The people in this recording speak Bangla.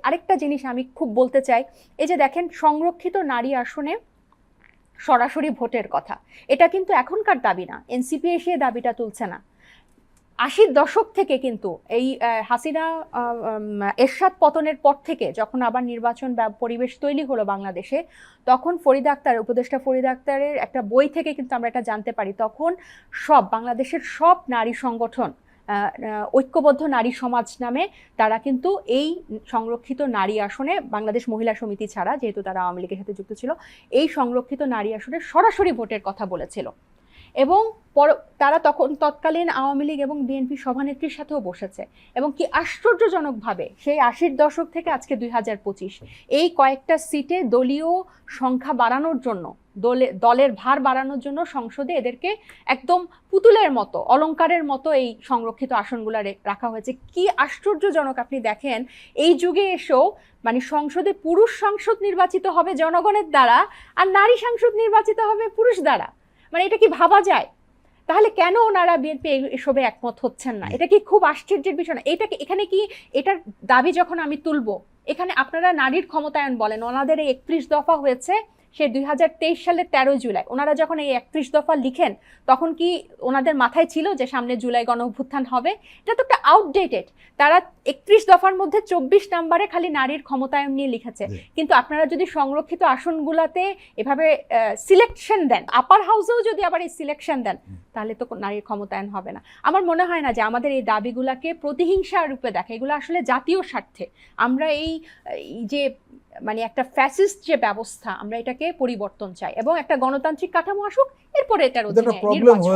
আরেকটা জিনিস আমি খুব বলতে চাই, এই যে দেখেন সংরক্ষিত নারী আসনে সরাসরি ভোটের কথা, এটা কিন্তু এখনকার দাবি না, এনসিপি এসে দাবিটা তুলছে না। 80-র দশক থেকে কিন্তু এই হাসিনা এরশাদ পতনের পর থেকে যখন আবার নির্বাচন পরিবেশ তৈরি হলো বাংলাদেশে, তখন ফরিদা আক্তার, উপদেষ্টা ফরিদা আক্তারের একটা বই থেকে কিন্তু আমরা এটা জানতে পারি, তখন বাংলাদেশের সব নারী সংগঠন, ঐক্যবদ্ধ নারী সমাজ নামে, তারা কিন্তু এই সংরক্ষিত নারী আসনে, বাংলাদেশ মহিলা সমিতি ছাড়া, যেহেতু তারা আওয়ামী লীগের সাথে যুক্ত ছিল, এই সংরক্ষিত নারী আসনে সরাসরি ভোটের কথা বলেছিল। এবং তারা তৎকালীন আওয়ামী লীগ এবং বিএনপি সভানেত্রীর সাথেও বসেছে। এবং কি আশ্চর্যজনকভাবে সেই 80-র দশক থেকে আজকে 2025 এই কয়েকটা সিটে দলীয় সংখ্যা বাড়ানোর জন্য, দলের ভার বাড়ানোর জন্য সংসদে এদেরকে একদম পুতুলের মতো, অলংকারের মতো এই সংরক্ষিত আসনগুলো রাখা হয়েছে। কি আশ্চর্যজনক! আপনি দেখেন এই যুগে এসেও মানে সংসদে পুরুষ সংসদ নির্বাচিত হবে জনগণের দ্বারা, আর নারী সংসদ নির্বাচিত হবে পুরুষ দ্বারা। মানে এটা কি ভাবা যায়? তাহলে কেন ওনারা বিএনপি এসবে একমত হচ্ছেন না? এটা কি খুব আশ্চর্যের বিষয় না? এখানে কি এটার দাবি যখন আমি তুলবো, এখানে আপনারা নারীর ক্ষমতায়ন বলেন, ওনাদের এই 31 দফা হয়েছে সে 2023 সালের 13 জুলাই। ওনারা যখন এই 31 দফা লিখেন, তখন কি ওনাদের মাথায় ছিল যে সামনে জুলাই গণ অভ্যুত্থান হবে? এটা তো একটা আউটডেটেড। তারা 31 দফার মধ্যে 24 নম্বরে খালি নারীর ক্ষমতায়ন নিয়ে লিখেছে। কিন্তু আপনারা যদি সংরক্ষিত আসনগুলাতে এভাবে সিলেকশন দেন, আপার হাউসেও যদি আবার এই সিলেকশন দেন, তাহলে তো নারীর ক্ষমতায়ন হবে না। আমার মনে হয় না যে আমাদের এই দাবিগুলাকে প্রতিহিংসা রূপে দেখে, এগুলো আসলে জাতীয় স্বার্থে। আমরা এই যে মানে একটা ফ্যাসিস্ট যে ব্যবস্থা, আমরা এটাকে পরিবর্তন চাই এবং একটা গণতান্ত্রিক কাঠামো আসুক, এরপরে এটার অধীনে নির্বাচন।